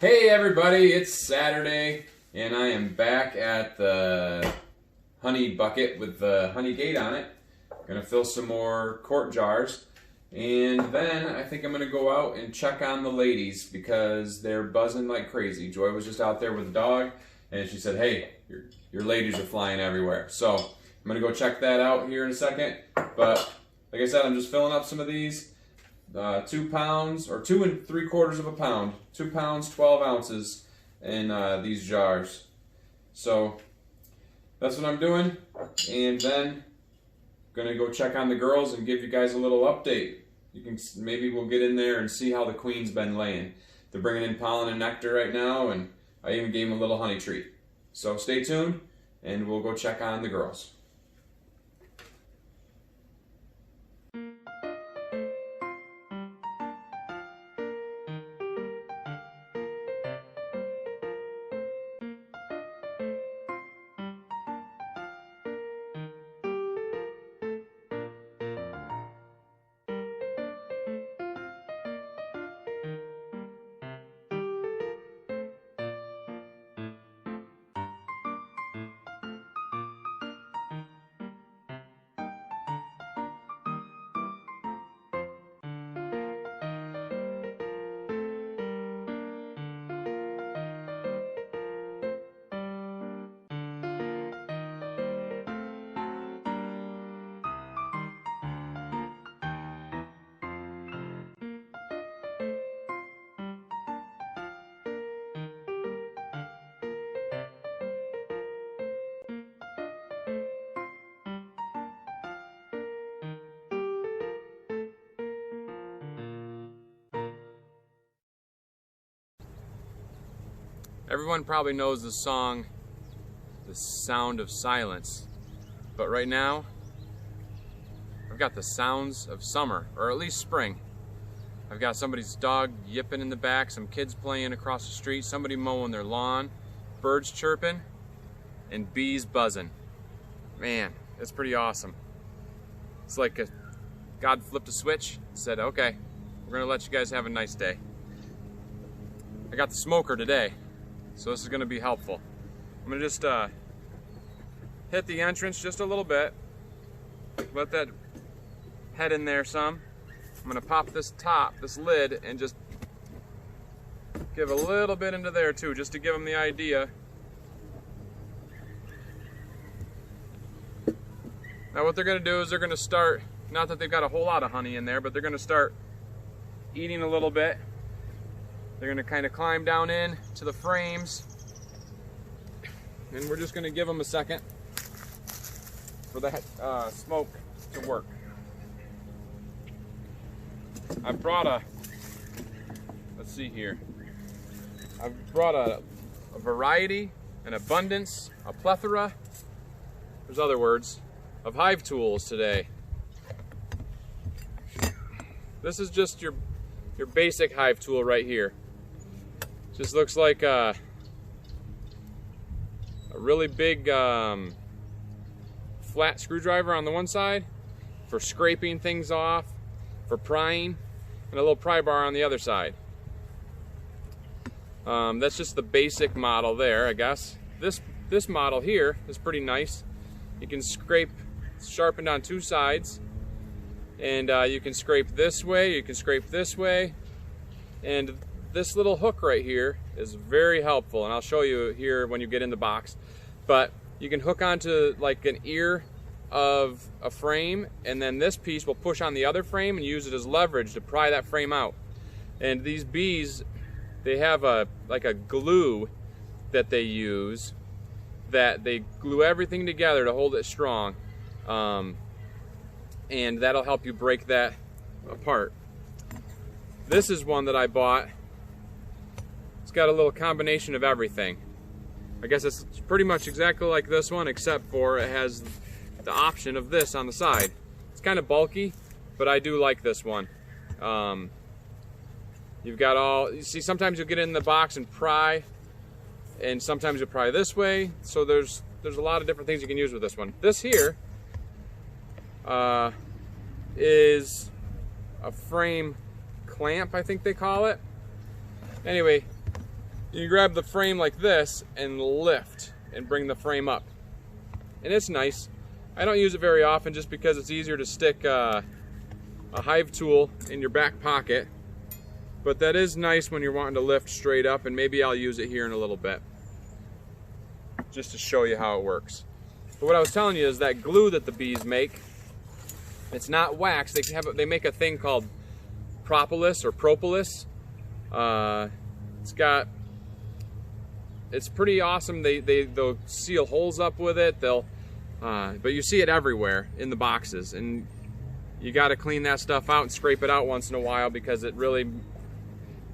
Hey everybody, it's Saturday and I am back at the honey bucket with the honey gate on it. Gonna fill some more quart jars and then I think I'm gonna go out and check on the ladies because they're buzzing like crazy. Joy was just out there with the dog and she said, hey, your ladies are flying everywhere. So I'm gonna go check that out here in a second. But like I said, I'm just filling up some of these. 2 pounds or 2 3/4 pounds, 2 pounds 12 ounces in these jars. So that's what I'm doing, and then gonna go check on the girls and give you guys a little update. You can maybe we'll get in there and see how the queen's been laying. They're bringing in pollen and nectar right now, and I even gave them a little honey treat. So stay tuned, and we'll go check on the girls. Everyone probably knows the song, The Sound of Silence, but right now, I've got the sounds of summer, or at least spring. I've got somebody's dog yipping in the back, some kids playing across the street, somebody mowing their lawn, birds chirping, and bees buzzing. Man, it's pretty awesome. It's like God flipped a switch and said, okay, we're gonna let you guys have a nice day. I got the smoker today, so this is going to be helpful. I'm going to just hit the entrance just a little bit. Let that head in there some. I'm going to pop this lid, and just give a little bit into there too, just to give them the idea. Now what they're going to do is they're going to start, not that they've got a whole lot of honey in there, but they're going to start eating a little bit. They're going to kind of climb down in to the frames, and we're just going to give them a second for that smoke to work. I brought let's see here, I've brought a variety, an abundance, a plethora, there's other words, of hive tools today. This is just your basic hive tool right here. Just looks like a really big flat screwdriver on the one side for scraping things off, for prying, and a little pry bar on the other side. That's just the basic model there, I guess. This model here is pretty nice. You can scrape, sharpened on 2 sides, and you can scrape this way, you can scrape this way, and this little hook right here is very helpful, and I'll show you here when you get in the box. But you can hook onto like an ear of a frame, and then this piece will push on the other frame and use it as leverage to pry that frame out. And these bees, they have like a glue that they use, that they glue everything together to hold it strong, and that'll help you break that apart. This is one that I bought. It's got a little combination of everything. I guess it's pretty much exactly like this one, except for it has the option of this on the side. It's kind of bulky, but I do like this one. You've got all, you see, sometimes you'll get in the box and pry, and sometimes you'll pry this way. So there's a lot of different things you can use with this one. This here is a frame clamp, I think they call it. Anyway, You grab the frame like this and lift and bring the frame up. And it's nice. I don't use it very often just because it's easier to stick a hive tool in your back pocket. But that is nice when you're wanting to lift straight up, and maybe I'll use it here in a little bit just to show you how it works. But what I was telling you is that glue that the bees make, it's not wax. They make a thing called propolis or propolis. It's pretty awesome. They'll seal holes up with it. But you see it everywhere in the boxes, and you got to clean that stuff out and scrape it out once in a while because it really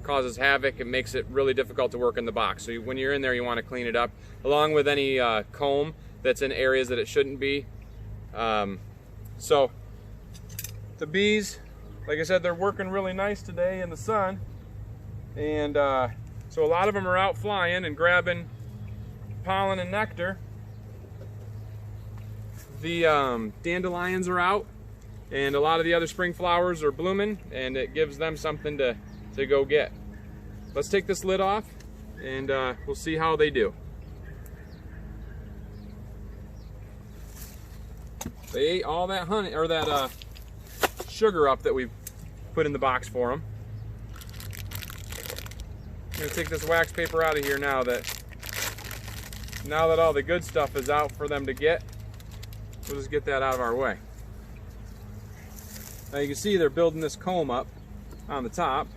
causes havoc. It makes it really difficult to work in the box. So when you're in there, you want to clean it up, along with any comb that's in areas that it shouldn't be. So the bees, like I said, they're working really nice today in the sun, and so a lot of them are out flying and grabbing pollen and nectar. The dandelions are out, and a lot of the other spring flowers are blooming, and it gives them something to go get. Let's take this lid off, and we'll see how they do. They ate all that honey, or that sugar up that we put in the box for them. I'm gonna take this wax paper out of here now that all the good stuff is out for them to get. We'll just get that out of our way. Now you can see they're building this comb up on the top.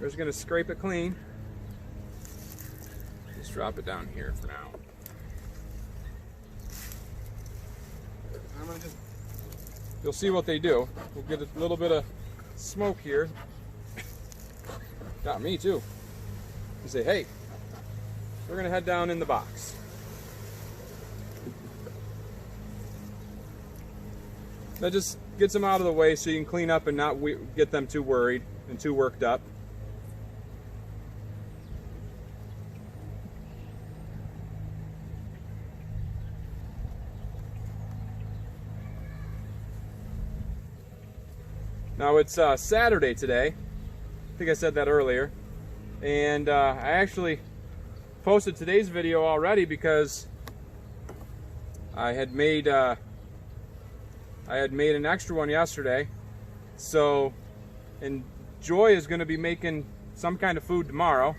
We're just gonna scrape it clean. Just drop it down here for now. I'm gonna just, you'll see what they do. We'll get a little bit of smoke here. Got me too. You say, hey, we're gonna head down in the box. That just gets them out of the way so you can clean up and not get them too worried and too worked up. Now it's Saturday today. I think I said that earlier. And I actually posted today's video already because I had made an extra one yesterday. So, and Joy is going to be making some kind of food tomorrow.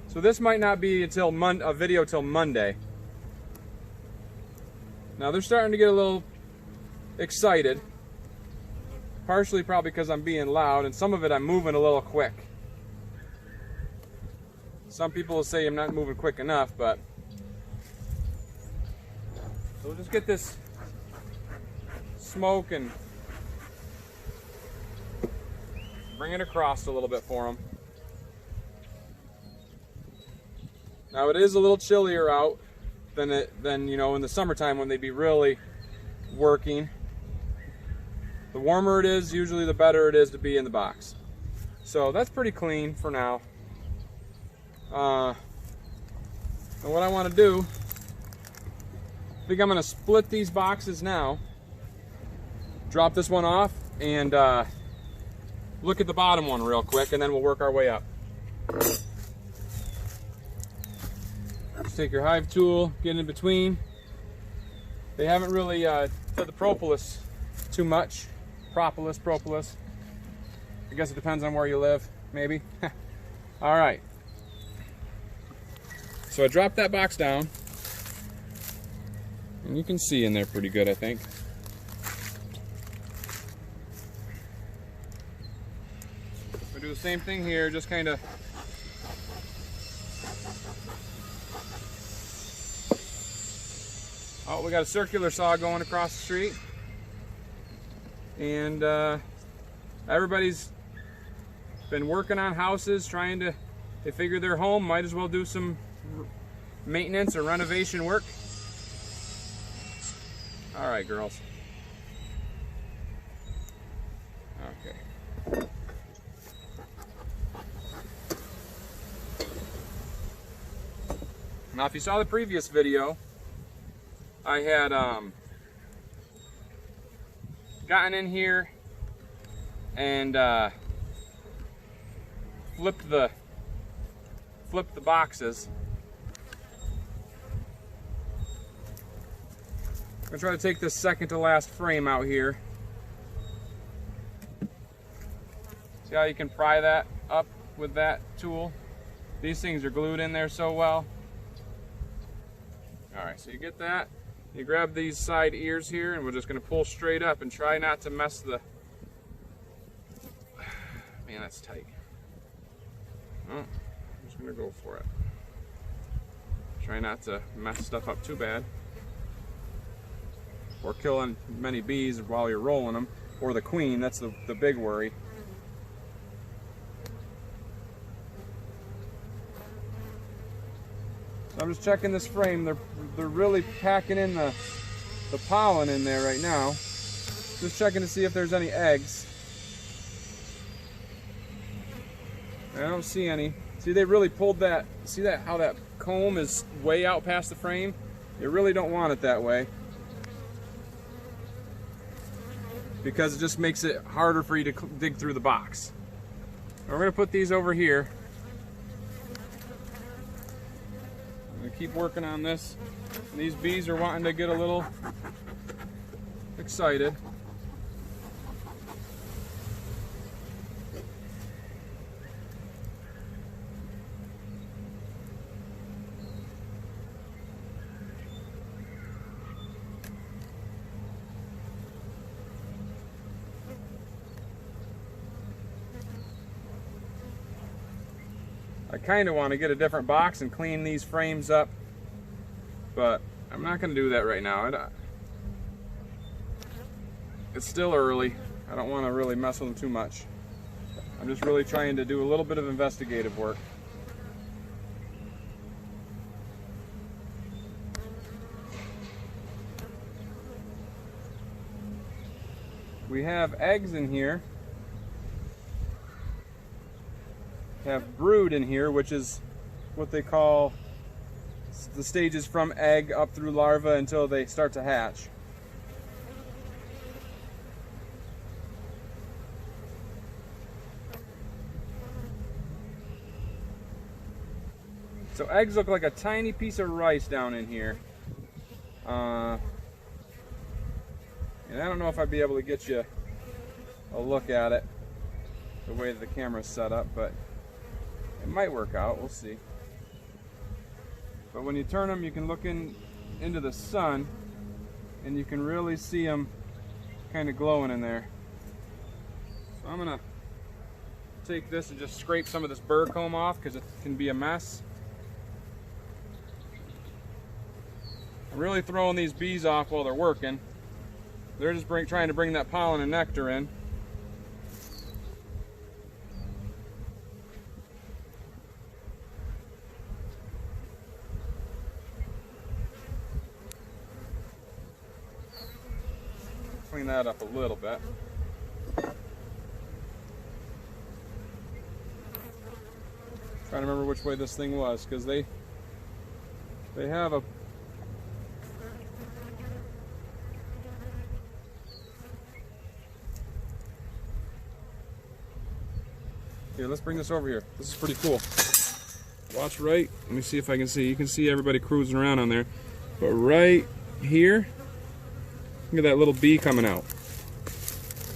So this might not be until a video till Monday. Now they're starting to get a little excited. Partially probably because I'm being loud, and some of it I'm moving a little quick. Some people will say I'm not moving quick enough, but so we'll just get this smoke and bring it across a little bit for them. Now it is a little chillier out than you know, in the summertime when they'd be really working. The warmer it is, usually the better it is to be in the box. So that's pretty clean for now. And what I want to do, I think I'm going to split these boxes now, drop this one off, and look at the bottom one real quick, and then we'll work our way up. Just take your hive tool, get in between. They haven't really done the propolis too much. Propolis. I guess it depends on where you live, maybe. All right. So I dropped that box down, and you can see in there pretty good, I think. We'll do the same thing here, just kind of oh, we got a circular saw going across the street. And everybody's been working on houses, they figure they're home, might as well do some maintenance or renovation work. All right, girls. Okay. Now, if you saw the previous video, I had gotten in here and flipped the flip the boxes. I'm gonna try to take this second to last frame out here. See how you can pry that up with that tool? These things are glued in there so well. Alright, so you get that. You grab these side ears here, and we're just going to pull straight up and try not to mess the... Man, that's tight. Oh, I'm just going to go for it. Try not to mess stuff up too bad. Or killing many bees while you're rolling them. Or the queen, that's the big worry. I'm just checking this frame. They're really packing in the pollen in there right now. Just checking to see if there's any eggs. I don't see any. See, they really pulled that. See that how that comb is way out past the frame? You really don't want it that way, because it just makes it harder for you to dig through the box. We're going to put these over here. Keep working on this. And these bees are wanting to get a little excited. I kind of want to get a different box and clean these frames up, but I'm not going to do that right now. It's still early. I don't want to really mess with them too much. I'm just really trying to do a little bit of investigative work. We have eggs in here. Have brood in here, which is what they call the stages from egg up through larva until they start to hatch. So eggs look like a tiny piece of rice down in here. And I don't know if I'd be able to get you a look at it the way that the camera's set up, but it might work out, we'll see. But when you turn them, you can look into the sun, and you can really see them kind of glowing in there. So I'm gonna take this and just scrape some of this burr comb off, because it can be a mess. I'm really throwing these bees off while they're working. They're just trying to bring that pollen and nectar in. Clean that up a little bit. Trying to remember which way this thing was, because they have a Here, let's bring this over here. This is pretty cool. Watch right. Let me see if I can see. You can see everybody cruising around on there. But right here, look at that little bee coming out.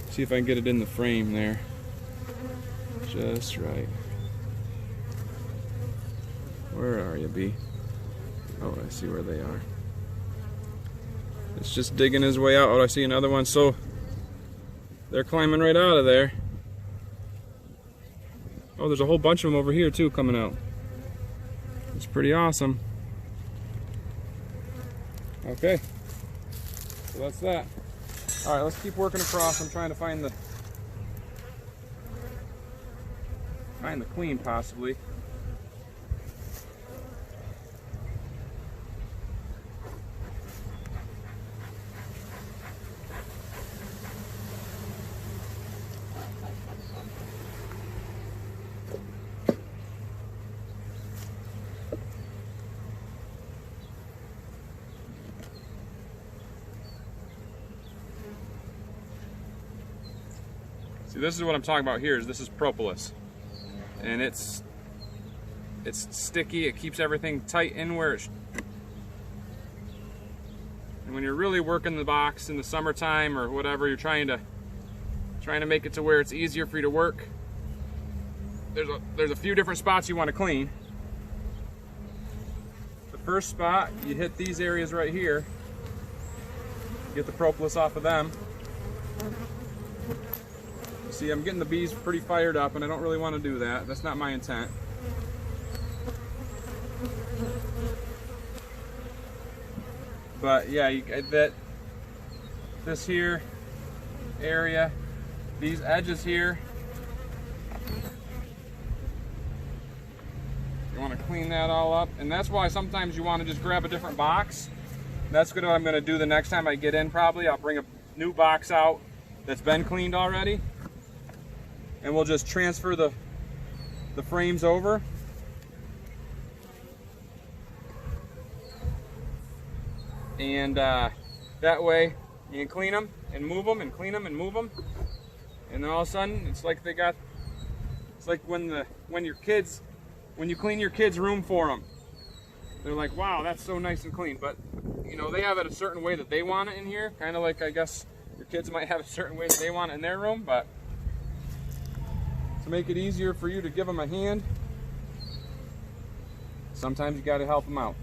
See if I can get it in the frame there. Just right. Where are you, bee? Oh, I see where they are. It's just digging his way out. Oh, I see another one. So they're climbing right out of there. Oh, there's a whole bunch of them over here too coming out. It's pretty awesome. Okay, so that's that. All right, let's keep working across. I'm trying to find the queen possibly. See, this is what I'm talking about here. This is propolis, and it's It's sticky, it keeps everything tight in where it and when you're really working the box in the summertime or whatever, you're trying to make it to where it's easier for you to work. There's a few different spots you want to clean. The first spot, you hit these areas right here. Get the propolis off of them. See, I'm getting the bees pretty fired up, and I don't really want to do that. That's not my intent. But yeah, this here area, these edges here, you want to clean that all up, and that's why sometimes you want to just grab a different box. That's what I'm going to do the next time I get in. Probably I'll bring a new box out that's been cleaned already, and we'll just transfer the frames over. And that way you can clean them and move them and clean them and move them, and then all of a sudden it's like when you clean your kids' room for them, they're like, wow, that's so nice and clean. But you know, they have it a certain way that they want it in here, kind of like I guess your kids might have a certain way that they want it in their room. But to make it easier for you to give them a hand, sometimes you got to help them out.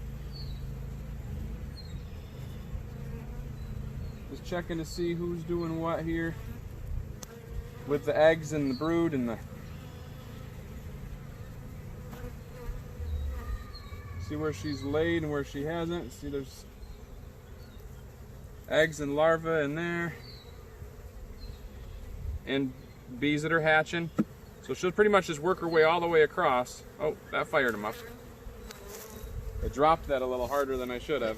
Just checking to see who's doing what here with the eggs and the brood and see where she's laid and where she hasn't. See, there's eggs and larvae in there and bees that are hatching. So she'll pretty much just work her way all the way across. Oh, that fired them up. I dropped that a little harder than I should have.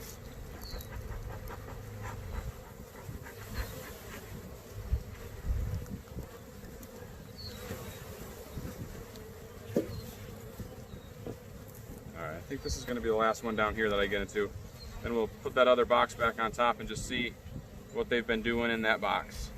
I think this is going to be the last one down here that I get into. Then we'll put that other box back on top and just see what they've been doing in that box.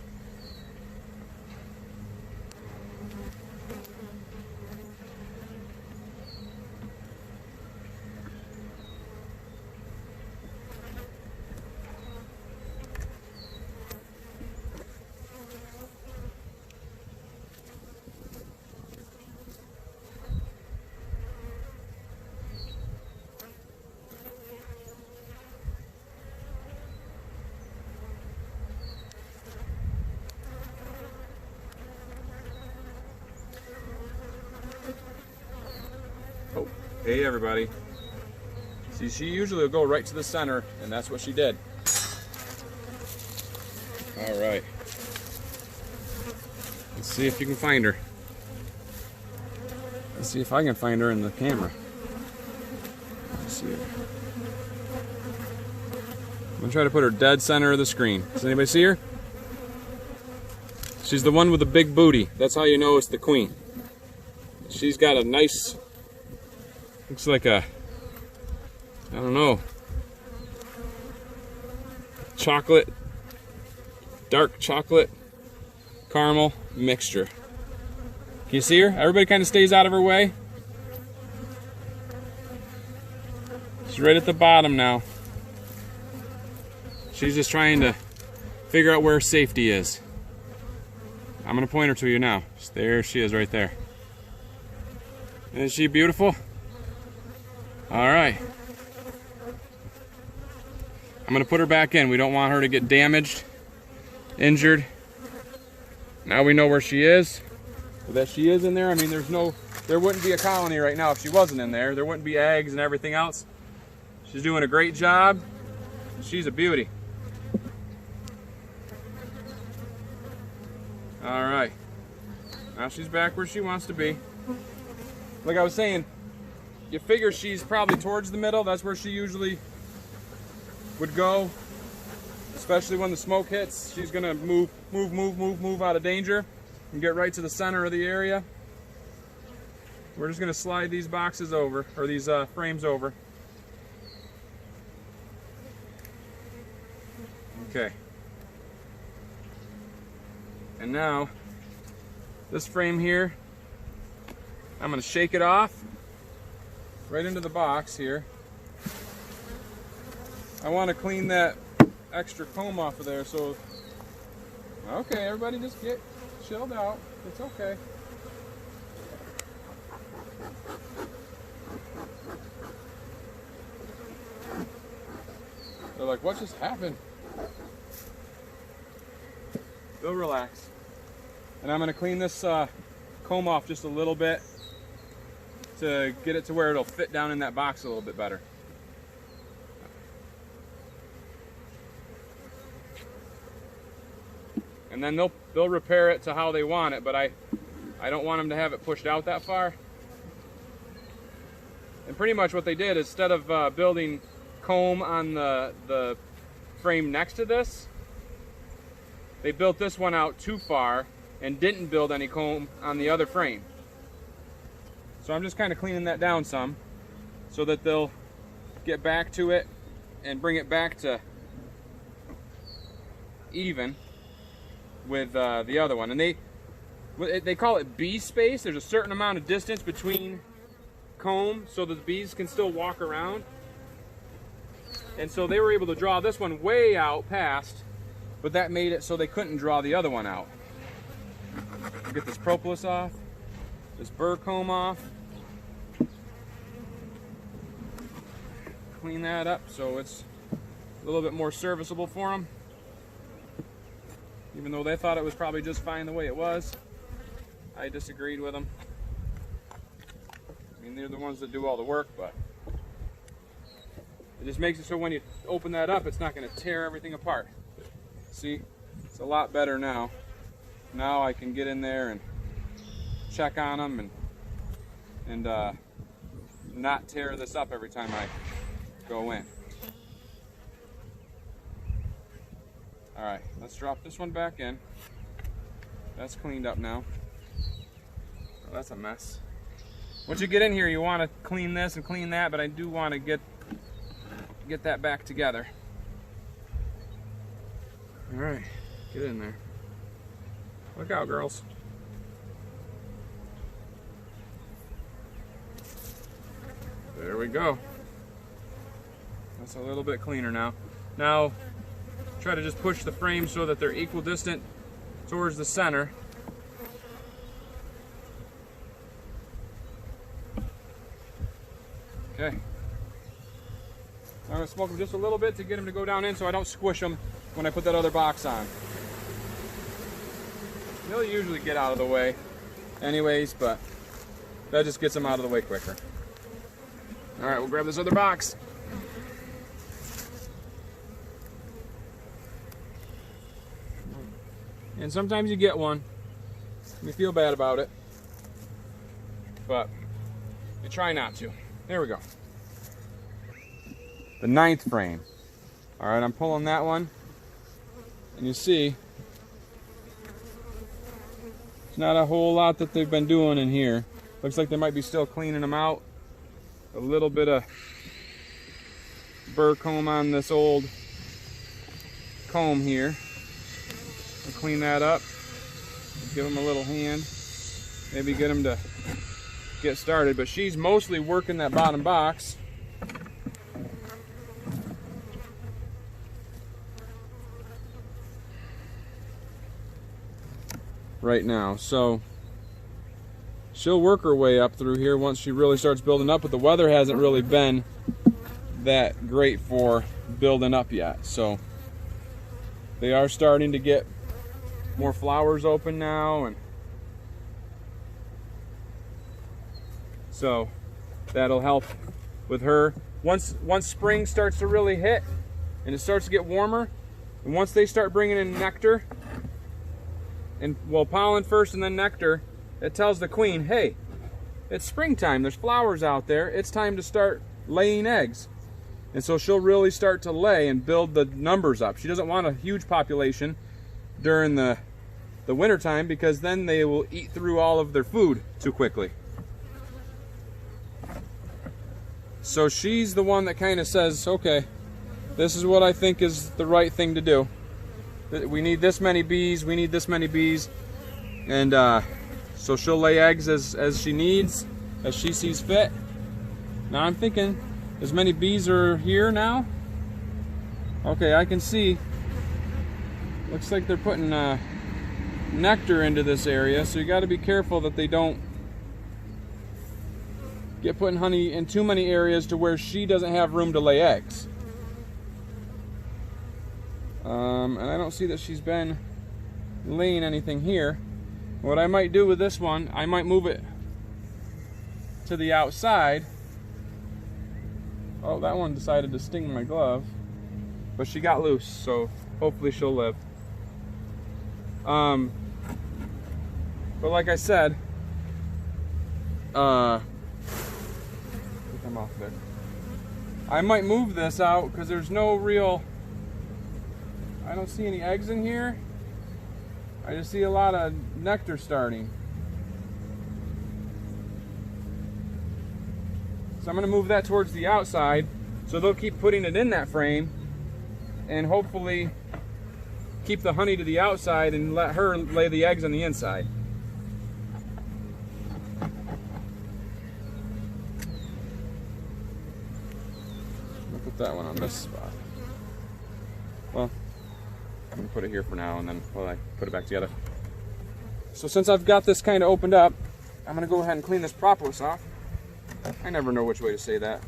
Oh, hey everybody. See, she usually will go right to the center, and that's what she did. All right. Let's see if you can find her. Let's see if I can find her in the camera. Let's see her. I'm gonna try to put her dead center of the screen. Does anybody see her? She's the one with the big booty. That's how you know it's the queen. She's got a nice, looks like a, I don't know, chocolate, dark chocolate, caramel mixture. Can you see her? Everybody kind of stays out of her way. She's right at the bottom now. She's just trying to figure out where safety is. I'm going to point her to you now. There she is right there. Isn't she beautiful? All right. I'm going to put her back in. We don't want her to get damaged, injured. Now we know where she is. That she is in there. I mean, there wouldn't be a colony right now if she wasn't in there. There wouldn't be eggs and everything else. She's doing a great job. She's a beauty. All right. Now she's back where she wants to be. Like I was saying, you figure she's probably towards the middle. That's where she usually would go, especially when the smoke hits. She's gonna move out of danger and get right to the center of the area. We're just gonna slide these boxes over, or these frames over. Okay. And now, this frame here, I'm gonna shake it off. right into the box here. I want to clean that extra comb off of there, so okay, everybody just get chilled out. It's okay. They're like, what just happened? They'll relax. And I'm going to clean this comb off just a little bit to get it to where it'll fit down in that box a little bit better. And then they'll repair it to how they want it, but I don't want them to have it pushed out that far. And pretty much what they did, instead of building comb on the frame next to this, they built this one out too far and didn't build any comb on the other frame. So I'm just kind of cleaning that down some so that they'll get back to it and bring it back to even with the other one. And they call it bee space. There's a certain amount of distance between comb so that the bees can still walk around. And so they were able to draw this one way out past, but that made it so they couldn't draw the other one out. Get this propolis off, this burr comb off, clean that up so it's a little bit more serviceable for them. Even though they thought it was probably just fine the way it was, I disagreed with them. I mean, they're the ones that do all the work, but it just makes it so when you open that up, it's not going to tear everything apart. See, it's a lot better now. Now I can get in there and check on them and not tear this up every time I go in. All right, let's drop this one back in. That's cleaned up now. Oh, that's a mess. Once you get in here, you want to clean this and clean that, but I do want to get that back together. All right, get in there. Look out, girls. There we go. That's a little bit cleaner now. Now, try to just push the frame so that they're equidistant towards the center. Okay. I'm going to smoke them just a little bit to get them to go down in so I don't squish them when I put that other box on. They'll usually get out of the way anyways, but that just gets them out of the way quicker. All right, we'll grab this other box. And sometimes you get one, you feel bad about it, but you try not to. There we go. The 9th frame. All right, I'm pulling that one, and you see, it's not a whole lot that they've been doing in here. Looks like they might be still cleaning them out. A little bit of burr comb on this old comb here. I'll clean that up. Give them a little hand. Maybe get them to get started. But she's mostly working that bottom box. Right now. So she'll work her way up through here once she really starts building up, but the weather hasn't really been that great for building up yet. So they are starting to get more flowers open now, and so that'll help with her. Once spring starts to really hit and it starts to get warmer, and once they start bringing in nectar, and well, pollen first and then nectar, it tells the queen, hey, it's springtime, there's flowers out there, it's time to start laying eggs. And so she'll really start to lay and build the numbers up. She doesn't want a huge population during the winter time, because then they will eat through all of their food too quickly. So she's the one that kind of says, okay, this is what I think is the right thing to do. We need this many bees, we need this many bees. And so she'll lay eggs as she needs, as she sees fit. Now I'm thinking, as many bees are here now. Okay, I can see. Looks like they're putting nectar into this area, so you got to be careful that they don't get putting honey in too many areas to where she doesn't have room to lay eggs. And I don't see that she's been laying anything here. What I might do with this one, I might move it to the outside. Oh, that one decided to sting my glove, but she got loose, so hopefully she'll live. But like I said, I'm off there. I might move this out because there's no real, I don't see any eggs in here. I just see a lot of nectar starting. So I'm going to move that towards the outside, so they'll keep putting it in that frame and hopefully keep the honey to the outside and let her lay the eggs on the inside. I'll put that one on this spot. Well, I'm going to put it here for now, and then I put it back together. So since I've got this kind of opened up, I'm going to go ahead and clean this propolis off. I never know which way to say that.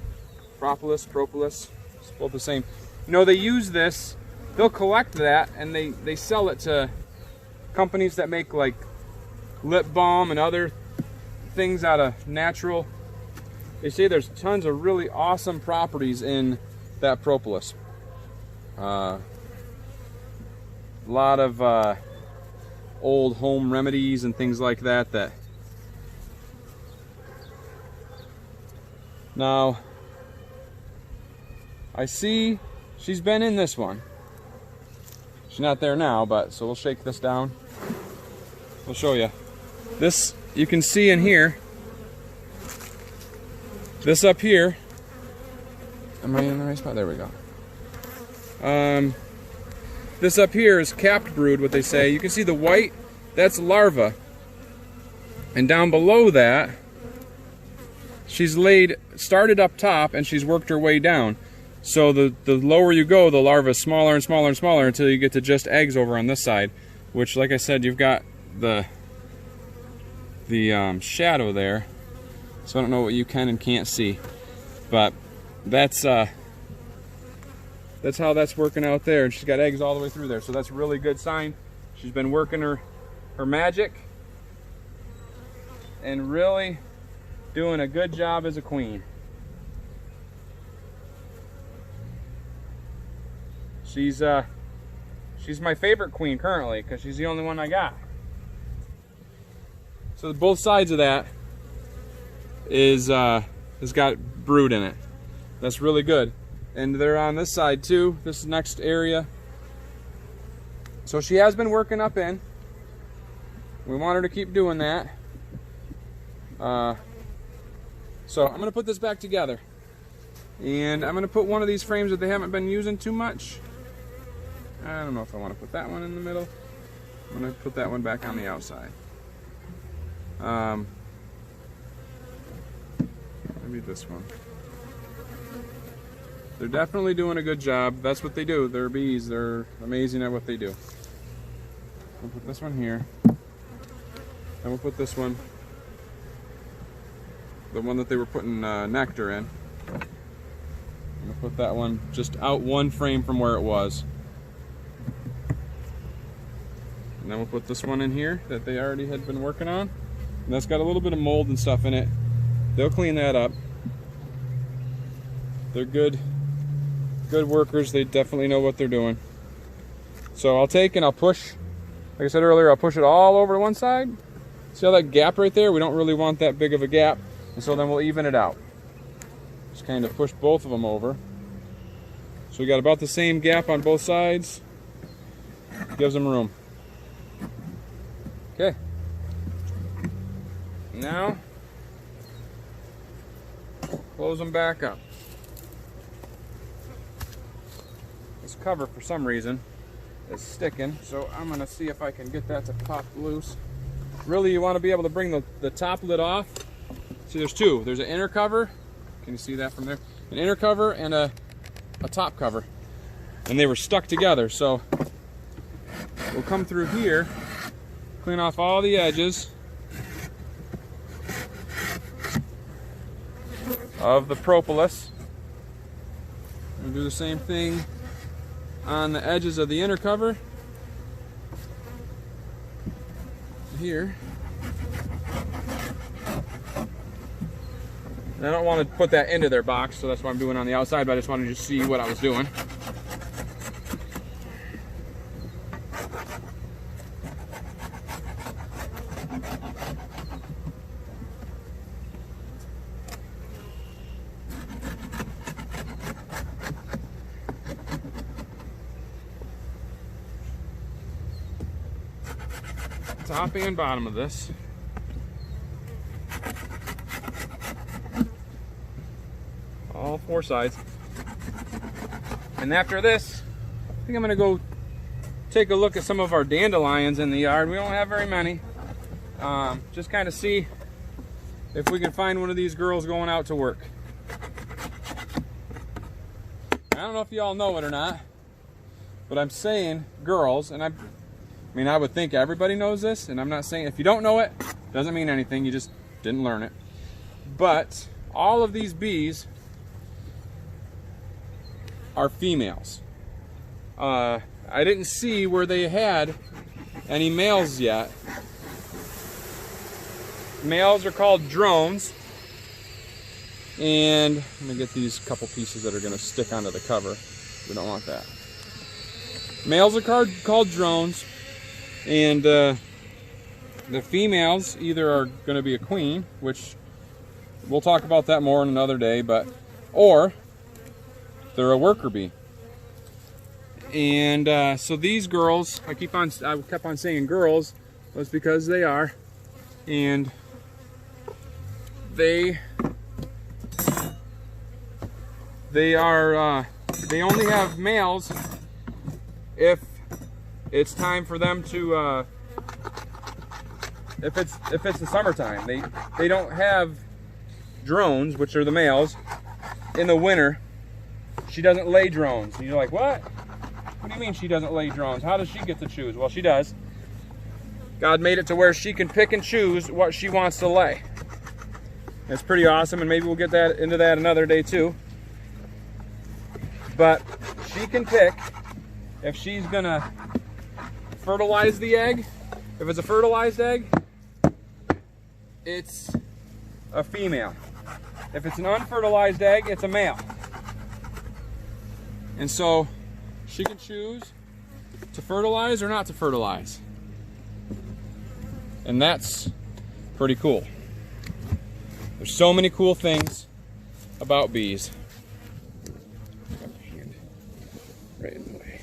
Propolis, it's both the same. You know, they use this, they'll collect that, and they sell it to companies that make like lip balm and other things out of natural. They say there's tons of really awesome properties in that propolis. A lot of old home remedies and things like that. Now, I see she's been in this one. She's not there now, but so we'll shake this down. We'll show you. This, you can see in here. This up here. Am I in the right spot? There we go. This up here is capped brood, what they say. You can see the white, that's larva. And down below that, she's started up top and she's worked her way down. So the lower you go, the larva is smaller and smaller and smaller until you get to just eggs over on this side, which, like I said, you've got the shadow there. So I don't know what you can and can't see, but that's how that's working out there. And she's got eggs all the way through there, so that's a really good sign. She's been working her magic and really doing a good job as a queen. She's my favorite queen currently because she's the only one I got. So both sides of that has got brood in it. That's really good. And they're on this side too, this next area. So she has been working up in. We want her to keep doing that. So I'm going to put this back together. And I'm going to put one of these frames that they haven't been using too much. I don't know if I want to put that one in the middle. I'm going to put that one back on the outside. Maybe this one. They're definitely doing a good job. That's what they do. They're bees. They're amazing at what they do. We'll put this one here. And we'll put this one, the one that they were putting nectar in. I'm going to put that one just out one frame from where it was. And then we'll put this one in here that they already had been working on. And that's got a little bit of mold and stuff in it. They'll clean that up. They're good workers. They definitely know what they're doing. So I'll take and I'll push, like I said earlier, I'll push it all over to one side. See how that gap right there? We don't really want that big of a gap. And so then we'll even it out. Just kind of push both of them over. So we got about the same gap on both sides. Gives them room. Okay. Now, close them back up. This cover, for some reason, is sticking, so I'm going to see if I can get that to pop loose. Really, you want to be able to bring the top lid off. See, there's two. There's an inner cover, Can you see that from there? An inner cover and a top cover. And they were stuck together, so we'll come through here, clean off all the edges of the propolis. We'll do the same thing on the edges of the inner cover. Here. And I don't want to put that into their box, so that's what I'm doing on the outside, but I just wanted you to see what I was doing. Top and bottom of this. All four sides. And after this, I think I'm gonna go take a look at some of our dandelions in the yard. We don't have very many. Just kind of see if we can find one of these girls going out to work. I don't know if you all know it or not, but I'm saying girls, and I mean, I would think everybody knows this, and I'm not saying, if you don't know it, doesn't mean anything, you just didn't learn it. But all of these bees are females. I didn't see where they had any males yet. Males are called drones, and let me get these couple pieces that are going to stick onto the cover. We don't want that. Males are called drones. And the females either are going to be a queen, which we'll talk about that more in another day, or they're a worker bee. And so these girls, I kept on saying girls, was because they are, and they only have males if it's time for them to, if it's the summertime. They don't have drones, which are the males, in the winter. She doesn't lay drones. And you're like, what? What do you mean she doesn't lay drones? How does she get to choose? Well, she does. God made it to where she can pick and choose what she wants to lay. It's pretty awesome, and maybe we'll get into that another day too. But she can pick if she's gonna fertilize the egg. If it's a fertilized egg, it's a female. If it's an unfertilized egg, it's a male. And so she can choose to fertilize or not to fertilize. And that's pretty cool. There's so many cool things about bees. Right in the way.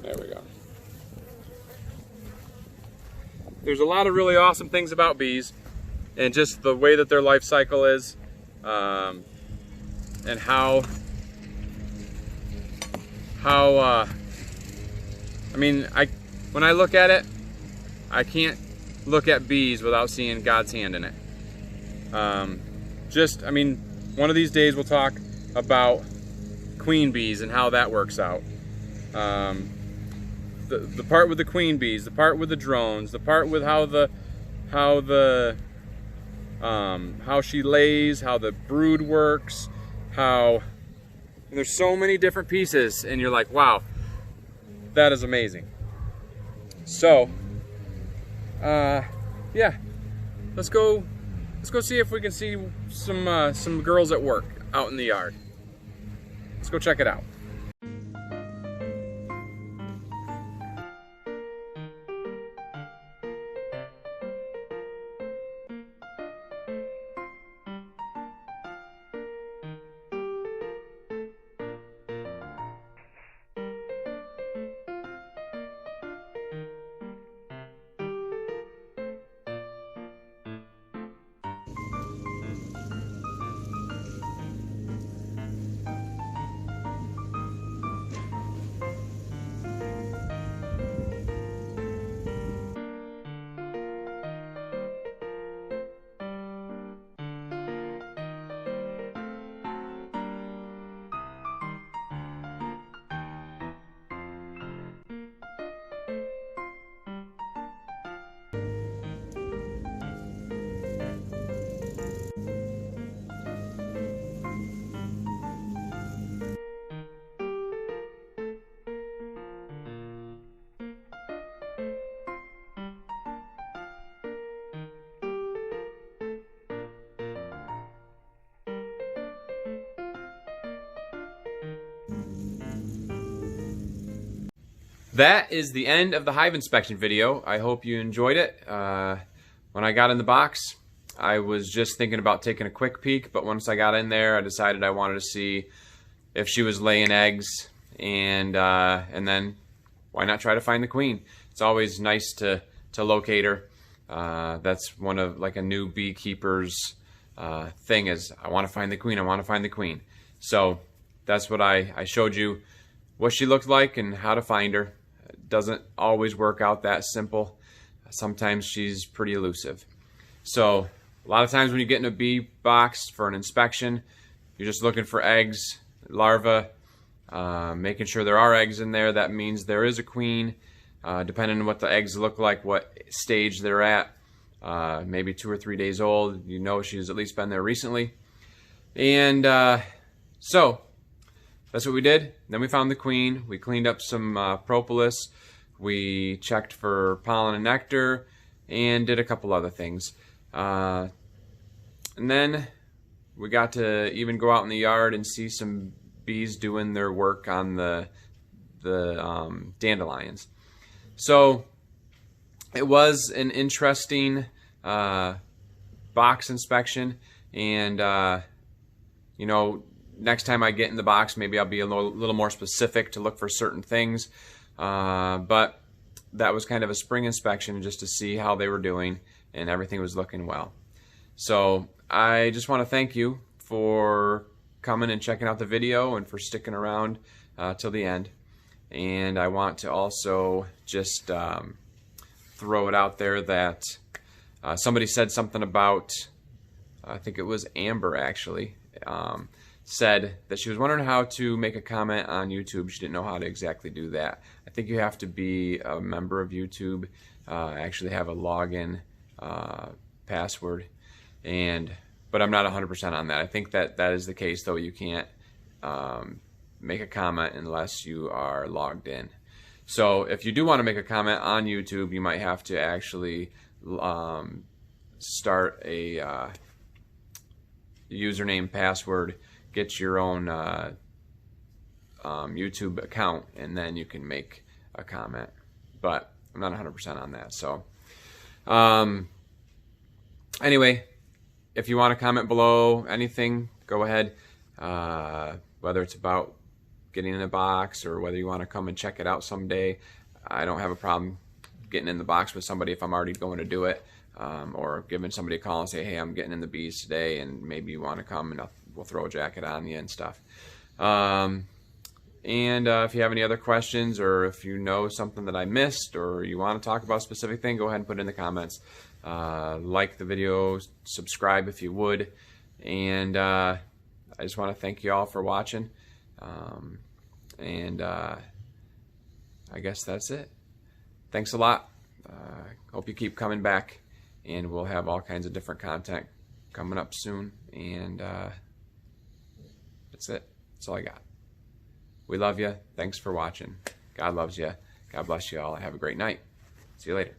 There we go. There's a lot of really awesome things about bees, and just the way that their life cycle is, and how I mean, when I look at it, I can't look at bees without seeing God's hand in it. I mean, one of these days we'll talk about queen bees and how that works out. The part with the queen bees, the part with the drones, the part with how she lays, how the brood works, and there's so many different pieces, and you're like, wow, that is amazing. So, yeah, let's go see if we can see some girls at work out in the yard. Let's go check it out. that is the end of the hive inspection video. I hope you enjoyed it. When I got in the box, I was just thinking about taking a quick peek, but once I got in there, I decided I wanted to see if she was laying eggs, and then why not try to find the queen? It's always nice to locate her. That's one of like a new beekeeper's thing is, I want to find the queen, I want to find the queen. So that's what I showed you, what she looked like and how to find her. It doesn't always work out that simple. Sometimes she's pretty elusive. So a lot of times when you get in a bee box for an inspection, you're just looking for eggs, larvae, making sure there are eggs in there. That means there is a queen. Depending on what the eggs look like, what stage they're at, maybe 2 or 3 days old, you know she's at least been there recently. And so that's what we did. Then we found the queen. We cleaned up some propolis. We checked for pollen and nectar and did a couple other things. And then we got to even go out in the yard and see some bees doing their work on the dandelions. So it was an interesting box inspection, and you know, next time I get in the box, maybe I'll be a little more specific to look for certain things. But that was kind of a spring inspection just to see how they were doing, and everything was looking well. So I just want to thank you for coming and checking out the video and for sticking around till the end. And I want to also just throw it out there that somebody said something about, I think it was Amber actually, said that she was wondering how to make a comment on YouTube. She didn't know how to exactly do that. I think you have to be a member of YouTube, actually have a login password, but I'm not 100% on that. I think that is the case, though. You can't make a comment unless you are logged in. So if you do want to make a comment on YouTube, you might have to actually start a username, password, get your own YouTube account, and then you can make a comment. But I'm not 100% on that. So anyway, if you want to comment below anything, go ahead. Whether it's about getting in a box or whether you want to come and check it out someday, I don't have a problem getting in the box with somebody if I'm already going to do it, or giving somebody a call and say, hey, I'm getting in the bees today and maybe you want to come, and we'll throw a jacket on you and stuff. If you have any other questions, or if you know something that I missed, or you want to talk about a specific thing, go ahead and put it in the comments. Like the video, subscribe if you would, and I just want to thank you all for watching. I guess that's it. Thanks a lot. Hope you keep coming back, and we'll have all kinds of different content coming up soon. And that's it. That's all I got. We love you. Thanks for watching. God loves you. God bless you all. Have a great night. See you later.